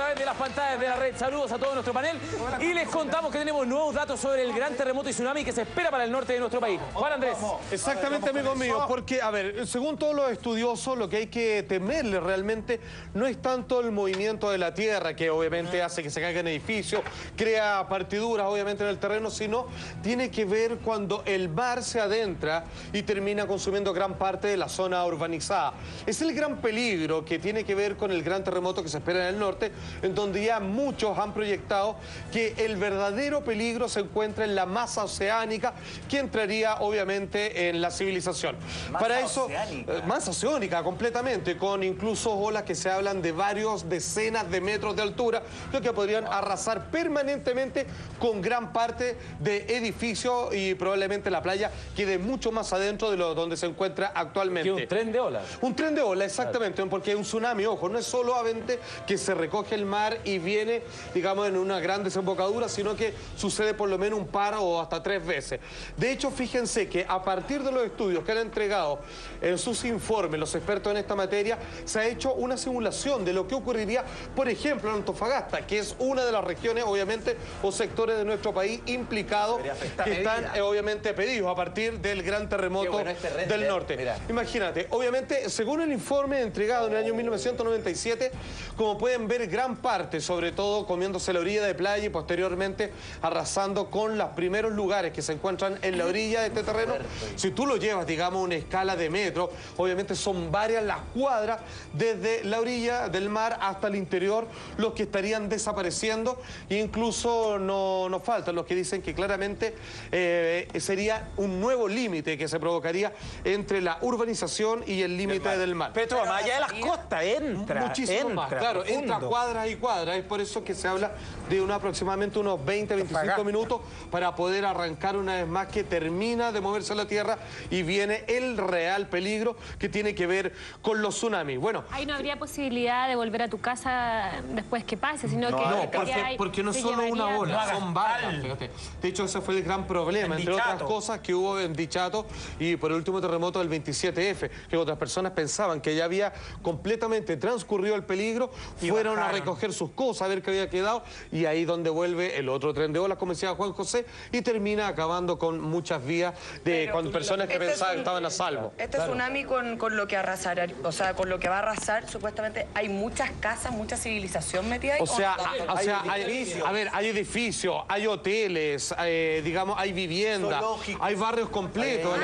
través de las pantallas de la red. Saludos a todo nuestro panel. Y les contamos que tenemos nuevos datos sobre el gran terremoto y tsunami que se espera para el norte de nuestro país. Juan Andrés. Exactamente, amigos míos, porque, a ver, según todos los estudiosos, lo que hay que temerle realmente no es tanto el movimiento de la tierra, que obviamente hace que se caigan edificios, crea partiduras, obviamente, en el terreno, sino tiene que ver cuando el mar se adentra y termina consumiendo gran parte de la zona urbanizada. Es el gran peligro que tiene que ver con el gran terremoto que se espera en el norte, en donde ya muchos han proyectado que el verdadero peligro se encuentra en la masa oceánica, que entraría obviamente en la civilización. Para eso, masa oceánica completamente, con incluso olas que se hablan de varios decenas de metros de altura, lo que podrían arrasar permanentemente con gran parte de edificios y probablemente la playa quede mucho más adentro de donde se encuentra actualmente. ¿Qué, un tren de olas? Un tren de olas, exactamente, porque un tsunami, ojo, no es solamente que se recoge el mar y viene, digamos, en una gran desembocadura, sino que sucede por lo menos un par o hasta 3 veces. De hecho, fíjense que a partir de los estudios que han entregado en sus informes los expertos en esta materia, se ha hecho una simulación de lo que ocurriría, por ejemplo, en Antofagasta, que es una de las regiones, obviamente, o sectores de nuestro país implicados, que están, obviamente, pedidos a partir del gran terremoto del norte. Mira. Imagínate, obviamente, según el informe entregado en el año 1997, como pueden ver, gran parte, sobre todo comiéndose la orilla de playa y posteriormente arrasando con los primeros lugares que se encuentran en la orilla de este terreno. Si tú lo llevas, digamos, a una escala de metro, obviamente son varias las cuadras desde la orilla del mar hasta el interior los que estarían desapareciendo, e incluso no faltan los que dicen que claramente sería un nuevo límite que se provocaría entre la urbanización y el límite del mar. Pero más allá de las costas entra. Muchísimo más, claro, entra cuadras y cuadras. Es por eso que se habla de aproximadamente unos 20-25 minutos para poder arrancar una vez más, que termina de moverse la tierra y viene el real peligro que tiene que ver con los tsunamis. Bueno, ahí no habría posibilidad de volver a tu casa después que pase, sino que... No, porque no es solo una ola, son varias, fíjate. De hecho, ese fue el gran problema, entre otras cosas, que hubo en Dichato y por el último terremoto del 27F, que otras personas pensaban que ya había completamente transcurrido el peligro, fueron a recoger sus cosas, a ver qué había quedado, y ahí donde vuelve el otro tren de olas, como decía Juan José, y termina acabando con muchas vías con personas que pensaban que estaban a salvo. Este tsunami con lo que arrasará, o sea, con lo que va a arrasar, supuestamente hay muchas casas, mucha civilización metida ahí. Hay edificios, hay hoteles, digamos, hay viviendas, hay barrios completos.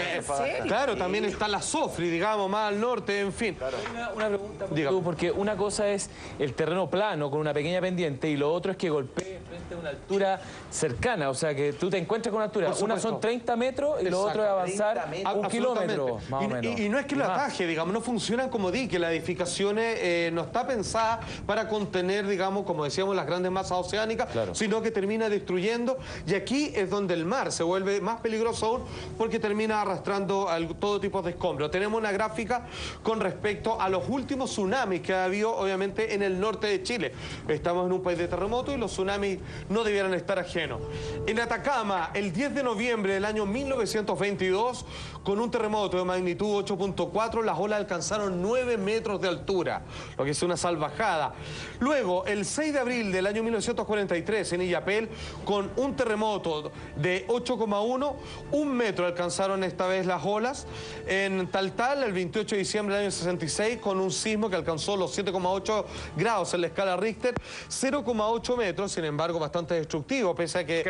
Claro, también está la Sofri, digamos, más al norte, en fin. Claro. Una pregunta, porque una cosa es el terreno plano con una pequeña pendiente y lo otro es que golpee frente a una altura cercana, o sea, que tú te encuentres con una altura. Una son 30 metros y lo otro es avanzar 1 kilómetro, más o menos. Y no es que lo ataje, digamos, no funcionan como dique. La edificación no está pensada para contener, digamos, como decíamos, las grandes masas oceánicas, sino que termina destruyendo. Y aquí es donde el mar se vuelve más peligroso aún, porque termina arrastrando todo tipo de escombros. Tenemos una gráfica con respecto a los últimos tsunamis que ha habido, obviamente, en el norte de Chile. Estamos en un país de terremoto y los tsunamis no debieran estar ajenos. En Atacama, el 10 de noviembre del año 1922, con un terremoto de magnitud 8.4, las olas alcanzaron 9 metros de altura, lo que es una salvajada. Luego, el 6 de abril del año 1943, en Illapel, con un terremoto de 8,1, 1 metro alcanzaron esta vez las olas. En Taltal, el 28 de diciembre del año 66, con un sismo que alcanzó los 7,8 grados en la escala Richter, 0,8 metros, sin embargo, bastante destructivo, pese a que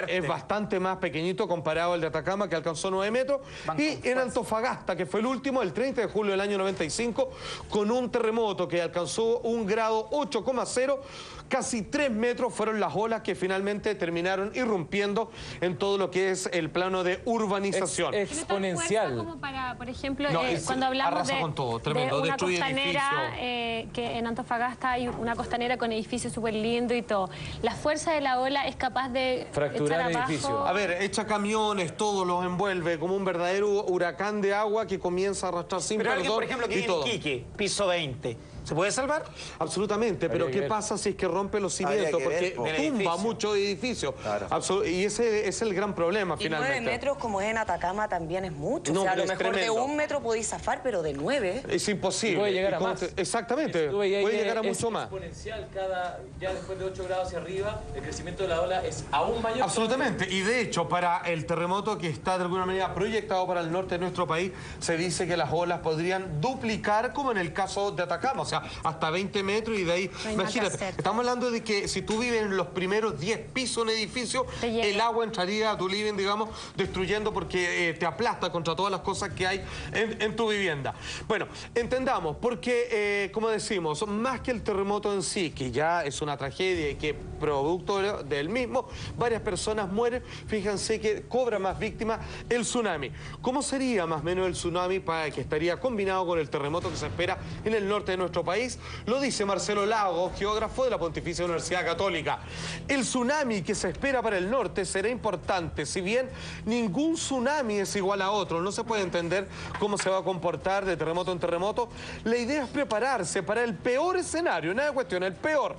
es bastante más pequeñito comparado al de Atacama, que alcanzó 9 metros. Y en Antofagasta, que fue el último, el 30 de julio del año 95, con un terremoto que alcanzó un grado 8,0, casi 3 metros fueron las olas que finalmente terminaron irrumpiendo en todo lo que es el plano de urbanización. Exponencial. Como para, por ejemplo, cuando hablamos de, con todo, tremendo, de una costanera, que en Antofagasta hay una costanera con edificios súper lindos y todo. La fuerza de la ola es capaz de fracturar edificios. A ver, echa camiones, todo los envuelve como un verdadero huracán de agua que comienza a arrastrar sin perdón. Alguien, por ejemplo, que viene en Iquique, piso 20, ¿Se puede salvar? Absolutamente, pero ¿qué pasa si es que rompe los cimientos? Porque tumba muchos edificios. Claro. Y ese es el gran problema, finalmente. 9 metros, como es en Atacama, también es mucho. No, o sea, a lo mejor tremendo. De 1 metro podéis zafar, pero de 9... Es imposible. Puede llegar a más. Exactamente, puede llegar a mucho más. Exponencial ya después de 8 grados hacia arriba, el crecimiento de la ola es aún mayor. Absolutamente. Y de hecho, para el terremoto que está de alguna manera proyectado para el norte de nuestro país, se dice que las olas podrían duplicar, como en el caso de Atacama, o sea, hasta 20 metros y de ahí, no imagínate, estamos hablando de que si tú vives en los primeros 10 pisos de un edificio, el agua entraría a tu living, digamos, destruyendo porque te aplasta contra todas las cosas que hay en tu vivienda. Bueno, entendamos, porque, como decimos, más que el terremoto en sí, que ya es una tragedia y que producto del mismo, varias personas mueren, fíjense que cobra más víctimas el tsunami. ¿Cómo sería más o menos el tsunami para que estaría combinado con el terremoto que se espera en el norte de nuestro país? Lo dice Marcelo Lago, geógrafo de la Pontificia Universidad Católica. El tsunami que se espera para el norte será importante, si bien ningún tsunami es igual a otro, no se puede entender cómo se va a comportar de terremoto en terremoto. La idea es prepararse para el peor escenario, nada de cuestión, el peor.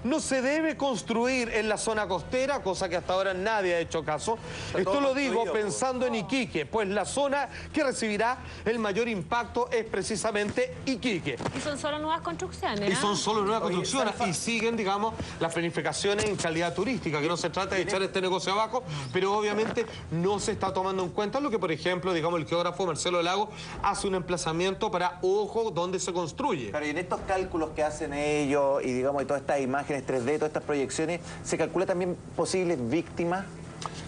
No se debe construir en la zona costera, cosa que hasta ahora nadie ha hecho caso. Esto lo digo pensando en Iquique, pues la zona que recibirá el mayor impacto es precisamente Iquique. Y son solo nuevas construcciones. Y son solo nuevas construcciones y siguen, digamos, las planificaciones en calidad turística, que no se trata de echar este negocio abajo, pero obviamente no se está tomando en cuenta lo que, por ejemplo, digamos, el geógrafo Marcelo Lago hace un emplazamiento para, ojo, dónde se construye. Claro, y en estos cálculos que hacen ellos y, digamos, y todas estas imágenes 3D, todas estas proyecciones, ¿se calcula también posibles víctimas?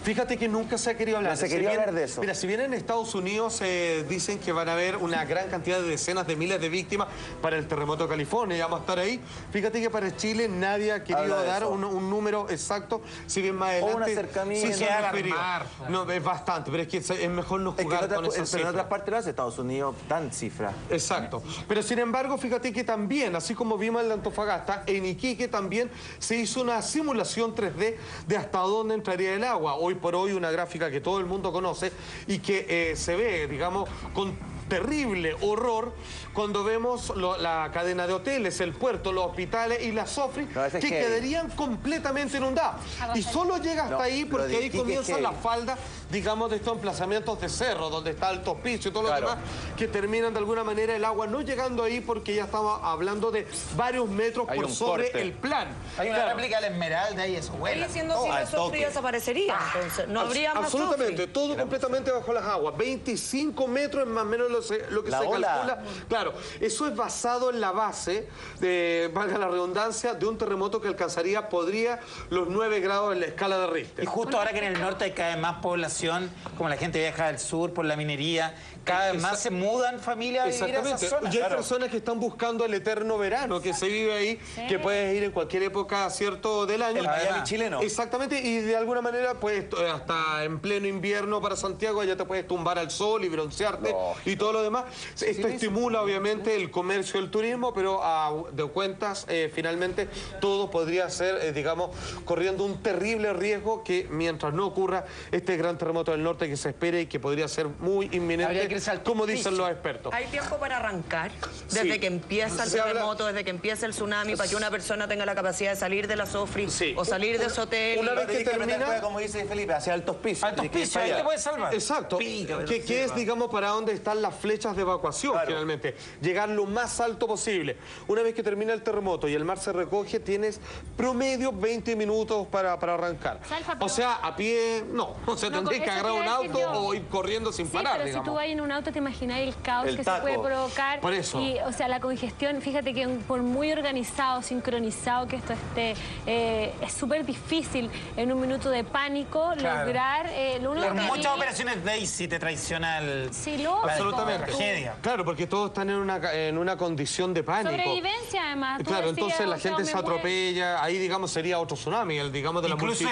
Fíjate que nunca se ha querido hablar. No se quería hablar de eso. Mira, si bien en Estados Unidos dicen que van a haber una gran cantidad de decenas de miles de víctimas para el terremoto de California, ya vamos a estar ahí. Fíjate que para Chile nadie ha querido dar un número exacto, si bien más adelante... O un acercamiento. Sí, se no, es bastante, pero es que es mejor no jugar con esas cifras. Pero en otras partes lo hace Estados Unidos, dan cifras. Exacto. Pero sin embargo, fíjate que también, así como vimos en la Antofagasta, en Iquique también se hizo una simulación 3D de hasta dónde entraría el agua. Hoy por hoy una gráfica que todo el mundo conoce y que se ve, digamos, con terrible horror cuando vemos la cadena de hoteles, el puerto, los hospitales y las SOFRI que quedarían completamente inundadas. Y solo llega hasta ahí porque ahí comienza la falda, digamos, de estos emplazamientos de cerro, donde está Altos Pisos y todo lo demás, que terminan de alguna manera el agua no llegando ahí porque ya estamos hablando de varios metros por sobre el plan. Hay una réplica de la Esmeralda y eso vuela. Diciendo si la SOFRI desaparecería, entonces no habría más absolutamente, SOFRI. todo completamente bajo las aguas. 25 metros es más o menos lo que se calcula. Claro, eso es basado en la base, valga la redundancia, de un terremoto que podría los 9 grados en la escala de Richter. Y justo ahora que en el norte hay cada vez más población, como la gente viaja al sur por la minería, cada vez más se mudan familias a vivir a esa zona. Y hay personas que están buscando el eterno verano, que se vive ahí, que puedes ir en cualquier época, cierto, del año. El Miami chileno. Exactamente, y de alguna manera, pues, hasta en pleno invierno para Santiago, ya te puedes tumbar al sol y broncearte y todo lo demás. Esto estimula, obviamente, el comercio y el turismo, pero de cuentas, finalmente, todo podría ser, digamos, corriendo un terrible riesgo que mientras no ocurra este gran terremoto del norte que se espera y que podría ser muy inminente, como dicen los expertos. ¿Hay tiempo para arrancar? Desde que empieza el terremoto, desde que empieza el tsunami, para que una persona tenga la capacidad de salir de la SOFRI o salir de ese hotel. Una vez que termina, como dice Felipe, hacia Altos Pisos. Altos Pisos, ahí te puedes salvar. Exacto. Que es, digamos, para dónde están las flechas de evacuación, finalmente. Llegar lo más alto posible. Una vez que termina el terremoto y el mar se recoge, tienes promedio 20 minutos para arrancar. O sea, a pie, no. O sea, tendrías que agarrar un auto o ir corriendo sin parar, pero digamos. si tú vas en un auto, te imaginas el caos que se puede provocar. Por eso. Y, o sea, la congestión, fíjate que por muy organizado, sincronizado que esto esté, es súper difícil en un minuto de pánico lograr... Por muchas operaciones Daisy te traiciona el... Sí, lógico. Absolutamente. Tragedia. Claro, porque todos están en una condición de pánico. Sobrevivencia, además. Claro, entonces la gente se atropella, ahí, digamos, sería otro tsunami, digamos, de la multitud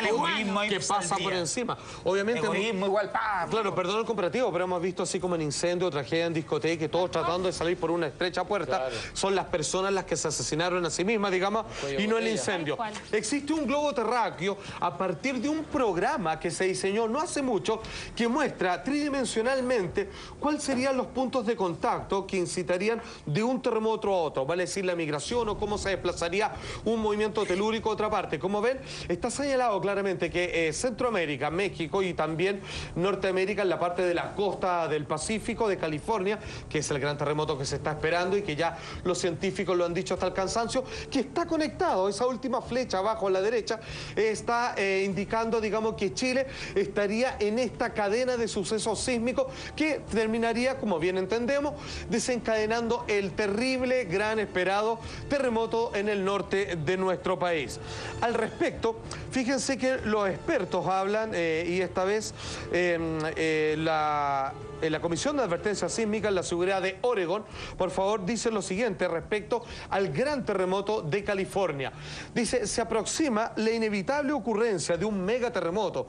que pasa por encima. Obviamente terrorismo igual, ¡pam! Claro, perdón el comparativo, pero hemos visto así como en incendio, tragedia en discoteca, todos tratando de salir por una estrecha puerta. Claro. Son las personas las que se asesinaron a sí mismas, digamos, y no el incendio. Existe un globo terráqueo a partir de un programa que se diseñó no hace mucho, que muestra tridimensionalmente cuáles serían los puntos de contacto que incitarían de un terremoto a otro, vale decir la migración o cómo se desplazaría un movimiento telúrico a otra parte. Como ven, está señalado claramente que Centroamérica, México y también Norteamérica en la parte de la costa del Pacífico, de California, que es el gran terremoto que se está esperando y que ya los científicos lo han dicho hasta el cansancio, que está conectado. Esa última flecha abajo a la derecha está indicando, digamos, que Chile estaría en esta cadena de sucesos sísmicos que terminaría, como bien entendemos, desencadenando el terrible, gran esperado terremoto en el norte de nuestro país. Al respecto, fíjense que los expertos hablan, y esta vez la Comisión de Advertencia Sísmica en la Seguridad de Oregon, por favor, dice lo siguiente respecto al gran terremoto de California. Dice, se aproxima la inevitable ocurrencia de un megaterremoto.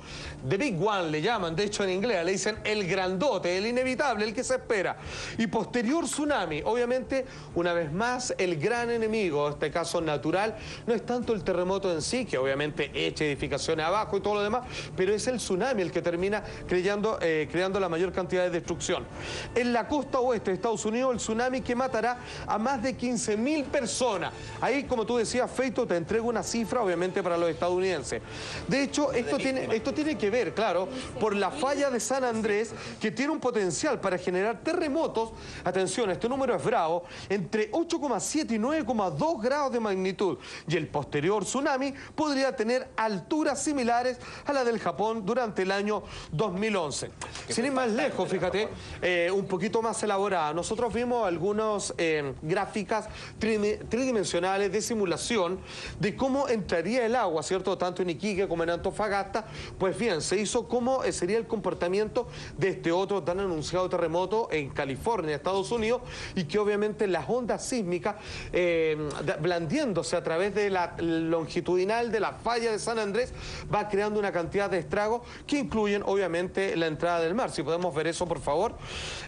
The Big One le llaman, de hecho en inglés le dicen el grandote, el inevitable, el que se espera. Y posterior tsunami, obviamente, una vez más, el gran enemigo, en este caso natural, no es tanto el terremoto en sí, que obviamente echa edificaciones abajo y todo lo demás, pero es el tsunami el que termina creando la mayor cantidad de destrucción. En la costa oeste de Estados Unidos, el tsunami que matará a más de 15.000 personas. Ahí, como tú decías, Feito, te entrego una cifra, obviamente, para los estadounidenses. De hecho, esto tiene que ver, claro, por la falla de San Andrés, que tiene un potencial para generar terremotos, atención, este número es bravo, entre 8,7 y 9,2 grados de magnitud. Y el posterior tsunami podría tener alturas similares a la del Japón durante el año 2011. Sin ir más lejos, fíjate, un poquito más elaborada. Nosotros vimos algunas gráficas tridimensionales de simulación de cómo entraría el agua, ¿cierto? Tanto en Iquique como en Antofagasta. Pues bien, se hizo cómo sería el comportamiento de este otro tan anunciado terremoto en California, Estados Unidos, y que obviamente las ondas sísmicas blandiéndose a través de la longitudinal de la falla de San Andrés va creando una cantidad de estragos que incluyen obviamente la entrada del mar. Si podemos ver eso, por favor.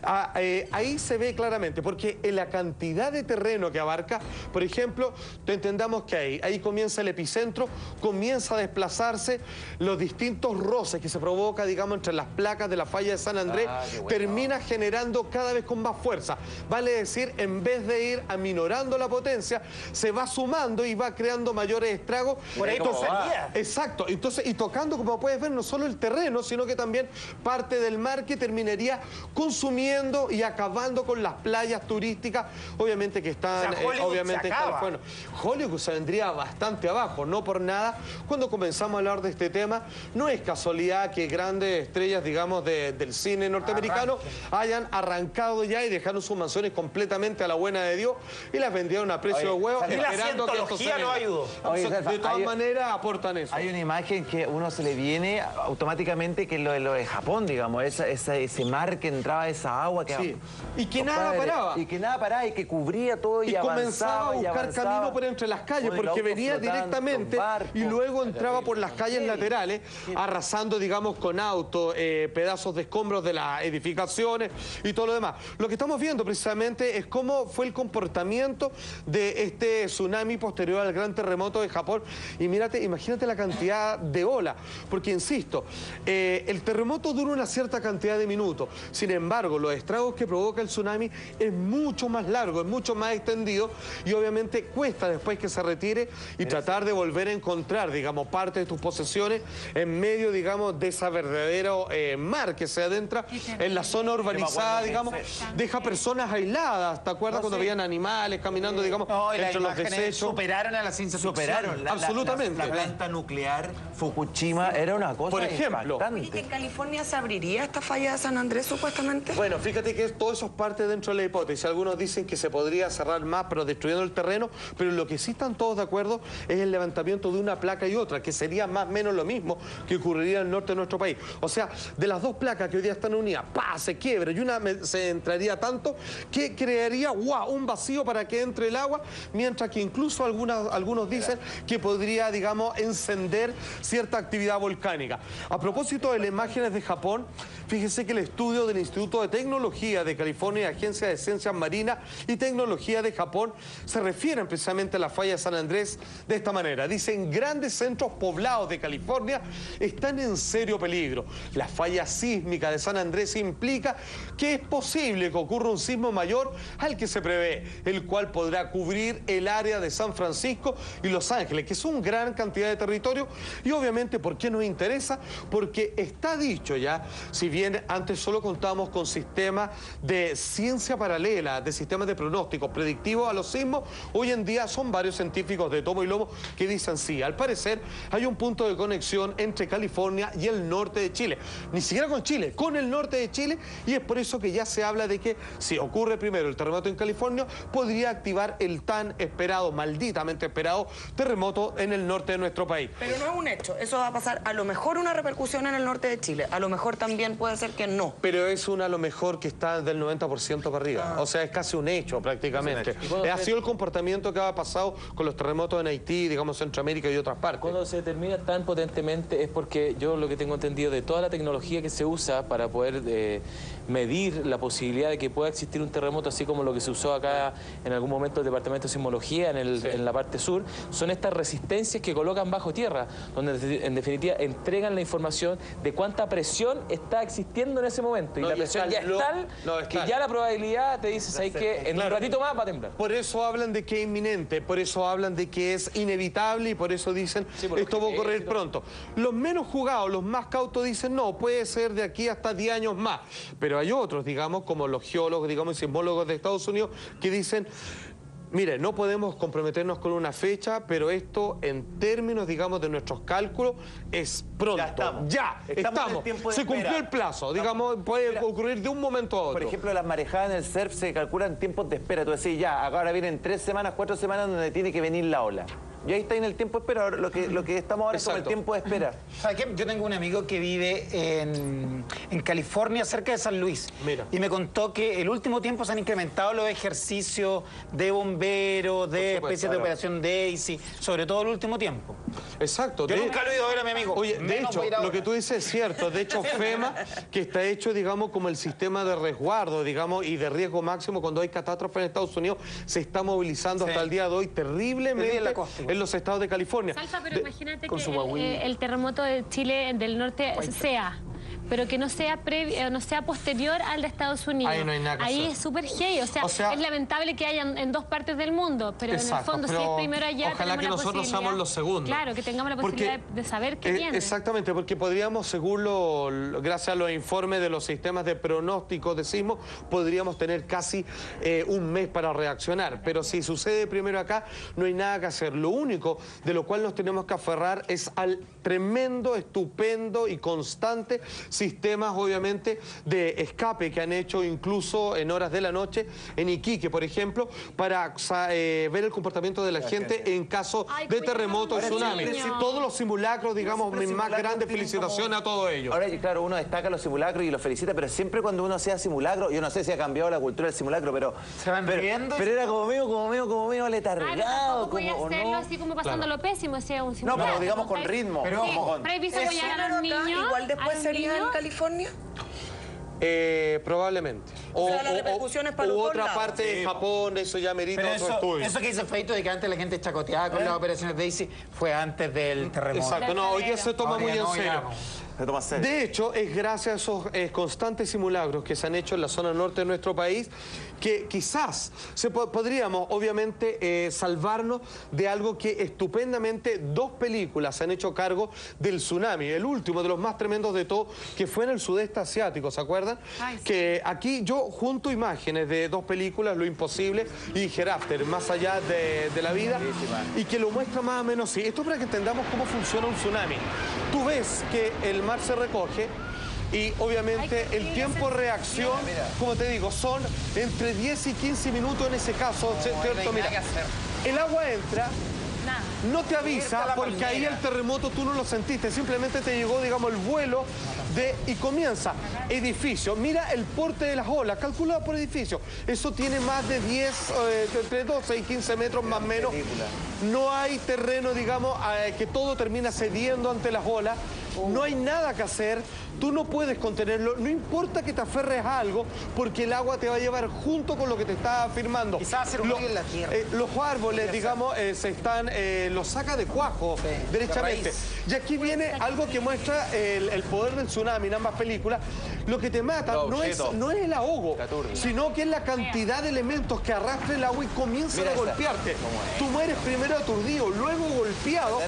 Ahí se ve claramente, porque en la cantidad de terreno que abarca, por ejemplo, entendamos que ahí comienza el epicentro, comienza a desplazarse los distintos roces que se provoca, digamos, entre las placas de la falla de San Andrés, termina generando cada vez con más fuerza. Vale decir, en vez de ir aminorando la potencia, se va sumando y va creando mayores estragos. Por ahí pasaría. Exacto. Entonces, y tocando, como puedes ver, no solo el terreno, sino que también parte del mar que terminaría consumiendo y acabando con las playas turísticas, obviamente que están, obviamente, bueno, Hollywood se vendría bastante abajo, no por nada. Cuando comenzamos a hablar de este tema, no es casualidad que grandes estrellas, digamos, del cine norteamericano hayan arrancado ya y dejaron sus mansiones completamente a la buena de Dios y las vendieron a precio de huevo, esperando que esto se no ayudó. De todas maneras aportan eso. Hay una imagen que uno se le viene automáticamente, que es lo de Japón, digamos, ese mar que entraba, esa agua que... Sí. Y que nada paraba. Y que nada paraba y que cubría todo y comenzaba a buscar camino por entre las calles, porque venía directamente y luego entraba por las calles laterales, arrasando, digamos, con autos, pedazos de escombros de las edificaciones y todo lo demás. Lo que estamos viendo precisamente es cómo fue el comportamiento de este tsunami posterior al gran terremoto de Japón. Y imagínate la cantidad de olas, porque insisto, el terremoto dura una cierta cantidad de minutos. Sin embargo, los estragos que provoca el tsunami es mucho más largo, es mucho más extendido y obviamente cuesta después que se retire y tratar de volver a encontrar, digamos, parte de tus posesiones en medio, digamos, de esa verdadero mar que se adentra en la zona urbanizada, digamos, deja personas aisladas. ¿Te acuerdas cuando veían animales caminando, digamos, entre los desechos? Superaron a la ciencia ficción. Absolutamente. La planta nuclear Fukushima era una cosa, por ejemplo, impactante. ¿En California se abriría esta falla de San Andrés supuestamente? Bueno, fíjate que todo eso es parte dentro de la hipótesis. Algunos dicen que se podría cerrar más, pero destruyendo el terreno, pero lo que sí están todos de acuerdo es el levantamiento de una placa y otra, que sería más o menos lo mismo que ocurriría en el norte de nuestro país. O sea, de las dos placas que hoy día están unidas, ¡pah!, se quiebra y una se entraría tanto que crearía un vacío para que entre el agua, mientras que incluso algunos dicen que podría, digamos, encender cierta actividad volcánica. A propósito propósito de las imágenes de Japón, fíjese que el estudio del Instituto de Tecnología de California y Agencia de Ciencias Marinas y Tecnología de Japón se refieren precisamente a la falla de San Andrés de esta manera. Dicen, grandes centros poblados de California están en serio peligro. La falla sísmica de San Andrés implica que es posible que ocurra un sismo mayor al que se prevé, el cual podrá cubrir el área de San Francisco y Los Ángeles, que es una gran cantidad de territorio. Y obviamente, ¿por qué nos interesa? Porque está dicho ya, si bien antes solo contábamos con sistemas de ciencia paralela, de sistemas de pronósticos predictivos a los sismos, hoy en día son varios científicos de tomo y lomo que dicen sí. Al parecer hay un punto de conexión entre California y el norte de Chile. Ni siquiera con Chile, con el norte de Chile, y es por eso que ya se habla de que si ocurre primero el terremoto en California, podría activar el tan esperado, malditamente esperado, terremoto en el norte de nuestro país. Pero no es un hecho, eso va a pasar, a lo mejor una repercusión en el norte de Chile, a lo mejor también puede ser que no. Pero es una a lo mejor que está del 90% para arriba, o sea, es casi un hecho prácticamente. Ha sido el comportamiento que ha pasado con los terremotos en Haití, digamos Centroamérica y otras partes. Cuando se determina tan potentemente es porque yo lo que tengo entendido de toda la tecnología que se usa para poder medir la posibilidad de que pueda existir un terremoto, así como lo que se usó acá en algún momento el Departamento de Sismología en la parte sur, son estas resistencias que colocan bajo tierra, donde en definitiva entregan la información de cuánta presión está existiendo en ese momento. Y la presión ya es tal que ya la probabilidad te dice, ¿sabes qué? En un ratito más va a temblar. Por eso hablan de que es inminente, por eso hablan de que es inevitable y por eso dicen esto va a ocurrir pronto. Los menos jugados, los más cautos dicen no, puede ser de aquí hasta 10 años más. Pero hay otros, digamos, como los geólogos, digamos, y sismólogos de Estados Unidos que dicen, mire, no podemos comprometernos con una fecha, pero esto en términos, digamos, de nuestros cálculos es pronto. Ya estamos. Se cumplió el plazo, digamos, puede ocurrir de un momento a otro. Por ejemplo, las marejadas en el surf se calculan tiempos de espera. Tú decís, ya, ahora vienen 3 semanas, 4 semanas donde tiene que venir la ola. Y ahí está en el tiempo de espera. Lo que estamos ahora es como el tiempo de espera. ¿Sabes qué? Yo tengo un amigo que vive en California, cerca de San Luis. Mira. Y me contó que el último tiempo se han incrementado los ejercicios de bomberos, de especies de operación Daisy, sobre todo el último tiempo. Exacto. Yo nunca lo he ido a ver a mi amigo. Oye, de hecho, lo que tú dices es cierto. De hecho, FEMA, que está hecho, digamos, como el sistema de resguardo, digamos, y de riesgo máximo cuando hay catástrofe en Estados Unidos, se está movilizando hasta el día de hoy terriblemente en los estados de California. Salsa, pero imagínate que el terremoto de Chile del norte sea, pero que no sea no sea posterior al de Estados Unidos. Ahí no hay nada que hacer. Es súper heavy, o sea, es lamentable que haya en 2 partes del mundo, pero en el fondo, si es primero allá, ojalá que nosotros seamos los segundos. Claro, que tengamos la posibilidad de saber qué viene. Exactamente, porque podríamos, según gracias a los informes de los sistemas de pronóstico de sismo, podríamos tener casi un mes para reaccionar. Pero si sucede primero acá, no hay nada que hacer. Lo único de lo cual nos tenemos que aferrar es al tremendo, estupendo y constante sistemas, obviamente, de escape que han hecho incluso en horas de la noche en Iquique, por ejemplo, para ver el comportamiento de la gente en caso de terremoto y tsunami. Todos los simulacros, digamos, mis más grandes felicitaciones a todos ellos. Ahora, claro, uno destaca los simulacros y los felicita, pero siempre cuando uno hacía simulacro, yo no sé si ha cambiado la cultura del simulacro, pero... ¿Se van riendo? Pero era como medio letargado. Voy a hacerlo así como pasando lo pésimo, sea un simulacro. No, pero digamos con ritmo. Pero previsto apoyar a los niños. Igual después sería en California. Probablemente. O sea, las repercusiones para los dos otra lados. parte de Japón, eso ya merita otro estudio. Eso que dice Feito de que antes la gente chacoteaba con las operaciones Daisy fue antes del terremoto. Exacto, no, hoy día se toma muy en serio. Se toma serio. De hecho, es gracias a esos constantes simulacros que se han hecho en la zona norte de nuestro país que quizás podríamos, obviamente, salvarnos de algo que estupendamente 2 películas se han hecho cargo del tsunami. El último de los más tremendos de todos, que fue en el sudeste asiático, ¿se acuerdan? Ay, sí. Que aquí yo junto imágenes de 2 películas, Lo Imposible y Hereafter, Más Allá de la Vida, y que lo muestra más o menos así. Esto para que entendamos cómo funciona un tsunami. Tú ves que el mar se recoge y obviamente el tiempo de reacción, como te digo, son entre 10 y 15 minutos en ese caso, ¿cierto? Mira, el agua entra, no te avisa porque ahí el terremoto tú no lo sentiste, simplemente te llegó, digamos, el vuelo y comienza edificio. Mira el porte de las olas, calculado por edificio. Eso tiene más de 10, entre 12 y 15 metros más o menos. No hay terreno, digamos, que todo termina cediendo ante las olas. no hay nada que hacer, tú no puedes contenerlo, no importa que te aferres a algo, porque el agua te va a llevar junto con lo que te está firmando. Quizás hacer un hoyo en la tierra. Los árboles, digamos, los saca de cuajo, derechamente. Y aquí viene algo que muestra el poder del tsunami en ambas películas. Lo que te mata no es el ahogo, sino que es la cantidad de elementos que arrastra el agua y comienzan a golpearte. Tú mueres primero aturdido, luego golpeado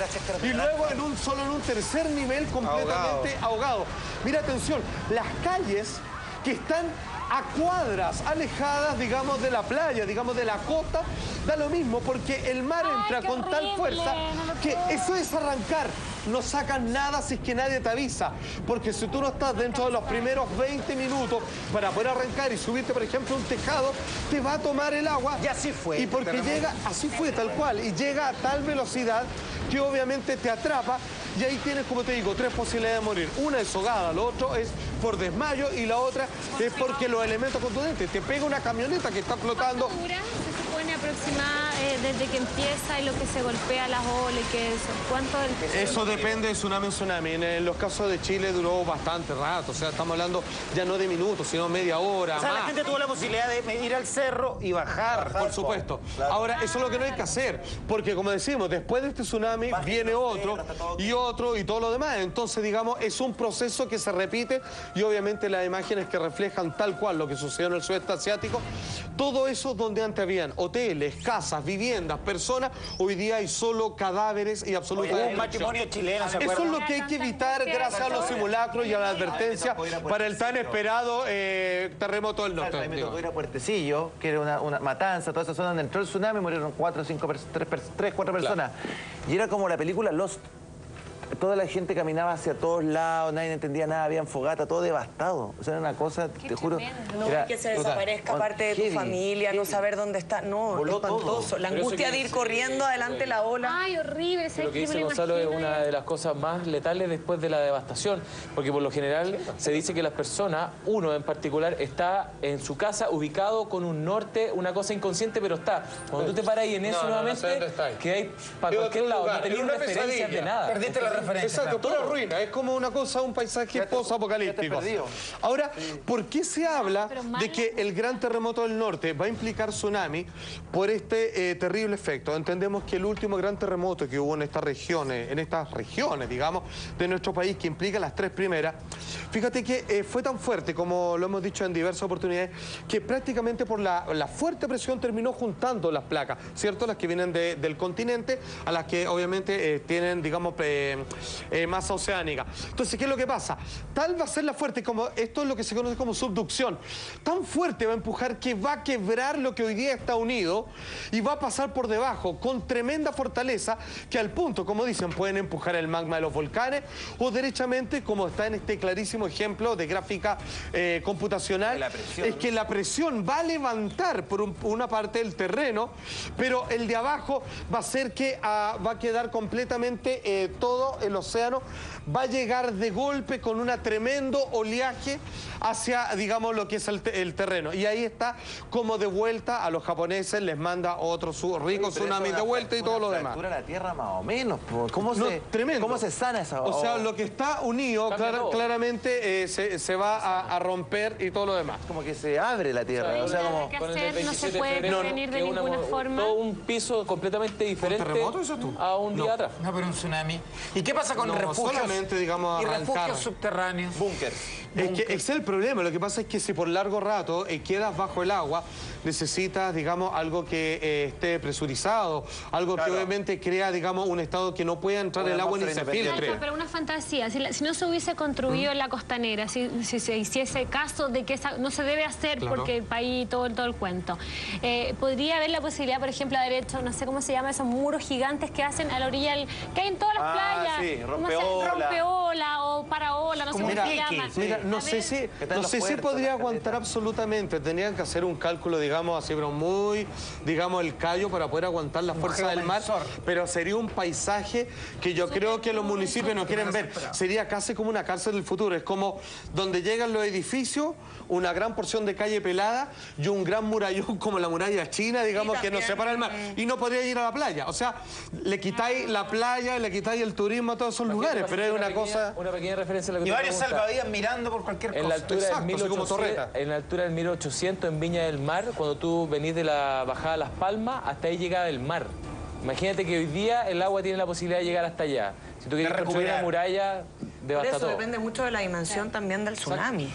y luego en un tercer nivel completamente ahogado. Mira, atención, las calles que están a cuadras alejadas, digamos, de la playa, digamos, de la costa, da lo mismo, porque el mar entra con tal fuerza que eso es arrancar. No sacas nada si es que nadie te avisa, porque si tú no estás dentro de los primeros 20 minutos para poder arrancar y subirte, por ejemplo, a un tejado, te va a tomar el agua. Y así fue. Y porque llega, así fue, tal cual, y llega a tal velocidad que obviamente te atrapa, y ahí tienes, como te digo, 3 posibilidades de morir. Una es ahogada, lo otro es por desmayo y la otra es porque los elementos contundentes. Te pega una camioneta que está flotando. ¿Cuánto dura? Se supone aproximada desde que empieza y lo que se golpea las olas y que eso. ¿Cuánto Eso depende de tsunami en tsunami. En los casos de Chile duró bastante rato. O sea, estamos hablando ya no de minutos, sino media hora. O sea, más. la gente tuvo la posibilidad de ir al cerro y bajar. Por supuesto. Claro. Ahora, eso es lo que no hay que hacer. Porque, como decimos, después de este tsunami viene otro y otro y todo lo demás. Entonces, digamos, es un proceso que se repite y obviamente las imágenes que reflejan tal cual lo que sucedió en el sudeste asiático, todo eso donde antes habían hoteles, casas, viviendas, personas, hoy día hay solo cadáveres y absolutamente... Un matrimonio chileno, ¿se acuerdan? Eso es lo que hay que evitar gracias a los simulacros y a la advertencia para el tan esperado terremoto del norte. A mí me tocó ir a Puertecillo, que era una matanza, toda esa zona donde entró el tsunami, murieron 4 personas. Y era como la película Lost. Toda la gente caminaba hacia todos lados, nadie entendía nada, habían fogata, todo devastado. O sea, era una cosa, te juro... No, que se desaparezca parte de tu familia, no saber dónde está. No, es espantoso. La angustia de ir corriendo adelante de la ola. Ay, horrible. Lo que dice Gonzalo es una de las cosas más letales después de la devastación, porque por lo general se dice que las personas, uno en particular, está en su casa ubicado con un norte, una cosa inconsciente, pero está. Cuando tú te paras ahí en eso nuevamente, que hay para cualquier lado, no tenías referencias de nada. Perdiste la referencia. Exacto, toda ruina. Es como una cosa, un paisaje post-apocalíptico. Ahora, ¿por qué se habla de que el gran terremoto del norte va a implicar tsunami por este terrible efecto? Entendemos que el último gran terremoto que hubo en estas regiones, digamos, de nuestro país, que implica las 3 primeras, fíjate que fue tan fuerte, como lo hemos dicho en diversas oportunidades, que prácticamente por la fuerte presión terminó juntando las placas, ¿cierto? Las que vienen del continente, a las que obviamente tienen, digamos, masa oceánica. Entonces, ¿qué es lo que pasa? Tal va a ser la fuerte, como esto es lo que se conoce como subducción. Tan fuerte va a empujar que va a quebrar lo que hoy día está unido y va a pasar por debajo con tremenda fortaleza que al punto, como dicen, pueden empujar el magma de los volcanes o derechamente, como está en este clarísimo ejemplo de gráfica computacional, es que la presión va a levantar por una parte del terreno, pero el de abajo va a hacer que va a quedar completamente todo el océano, va a llegar de golpe con un tremendo oleaje hacia, digamos, lo que es el terreno. Y ahí está como de vuelta a los japoneses, les manda otro rico tsunami de vuelta y todo lo demás. La tierra más o menos. ¿Cómo se sana esa? O sea, lo que está unido claramente se va a romper y todo lo demás. Como que se abre la tierra. O sea, como... no se puede prevenir de ninguna forma. Todo un piso completamente diferente a un día atrás. No, pero un tsunami. ¿Y qué pasa con refugios? Solamente, digamos, y refugios subterráneos. Búnkers. Es que ese es el problema. Lo que pasa es que si por largo rato quedas bajo el agua, necesitas, digamos, algo que esté presurizado, algo que obviamente crea, digamos, un estado que no pueda entrar el agua ni se filtre. Pero una fantasía, si no se hubiese construido en la costanera, si se hiciese caso de que no se debe hacer porque el país, todo el cuento, podría haber la posibilidad, por ejemplo, de haber hecho, no sé cómo se llama, esos muros gigantes que hacen a la orilla, que hay en todas las playas, sí, rompeola, o paraola, no sé cómo se llama. Mira, no sé si podría aguantar absolutamente. Tenían que hacer un cálculo, digamos, así, pero muy, digamos, el callo para poder aguantar la fuerza del mar. Pero sería un paisaje que yo creo que los municipios no quieren ver. Sería casi como una cárcel del futuro. Es como donde llegan los edificios, una gran porción de calle pelada y un gran murallón como la muralla china, digamos, que nos separa el mar. Y no podría ir a la playa. O sea, le quitáis la playa, le quitáis el turismo a todos esos lugares, pero es una cosa... Una pequeña referencia a lo que y varios salvavidas mirando por cualquier cosa. En la altura del 1800, en Viña del Mar, cuando tú venís de la bajada a Las Palmas, hasta ahí llegaba el mar. Imagínate que hoy día el agua tiene la posibilidad de llegar hasta allá. Si tú quieres construir una muralla, devasta todo. Por eso depende mucho de la dimensión también del tsunami.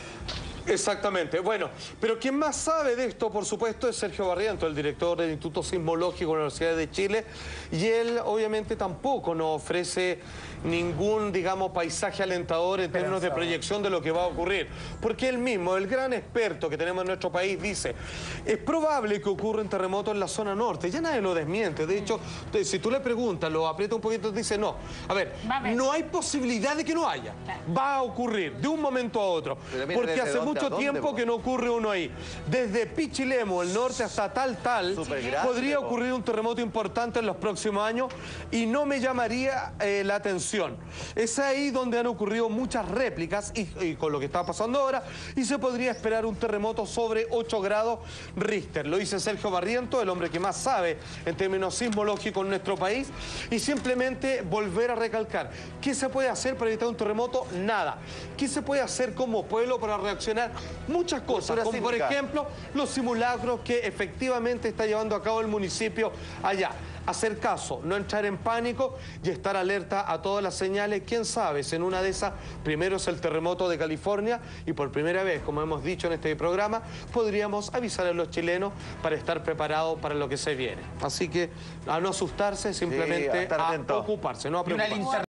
Exactamente. Bueno, pero quien más sabe de esto, por supuesto, es Sergio Barrientos, el director del Instituto Sismológico de la Universidad de Chile, y él obviamente tampoco nos ofrece ningún, digamos, paisaje alentador en términos de proyección de lo que va a ocurrir, porque él mismo, el gran experto que tenemos en nuestro país, dice, es probable que ocurra un terremoto en la zona norte. Ya nadie lo desmiente. De hecho, si tú le preguntas, lo aprieta un poquito, dice, no, a ver, no hay posibilidad de que no haya. Va a ocurrir de un momento a otro, porque hace mucho tiempo que no ocurre uno ahí. Desde Pichilemu, el norte, hasta tal, podría ocurrir un terremoto importante en los próximos años y no me llamaría la atención. Es ahí donde han ocurrido muchas réplicas y con lo que está pasando ahora, y se podría esperar un terremoto sobre 8 grados Richter. Lo dice Sergio Barrientos, el hombre que más sabe en términos sismológicos en nuestro país, y simplemente volver a recalcar, ¿qué se puede hacer para evitar un terremoto? Nada. ¿Qué se puede hacer como pueblo para reaccionar? Muchas cosas, como por ejemplo los simulacros que efectivamente está llevando a cabo el municipio allá. Hacer caso, no entrar en pánico y estar alerta a todas las señales. Quién sabe, si en una de esas, primero es el terremoto de California y por primera vez, como hemos dicho en este programa, podríamos avisar a los chilenos para estar preparados para lo que se viene. Así que a no asustarse, simplemente a ocuparse, no a preocuparse.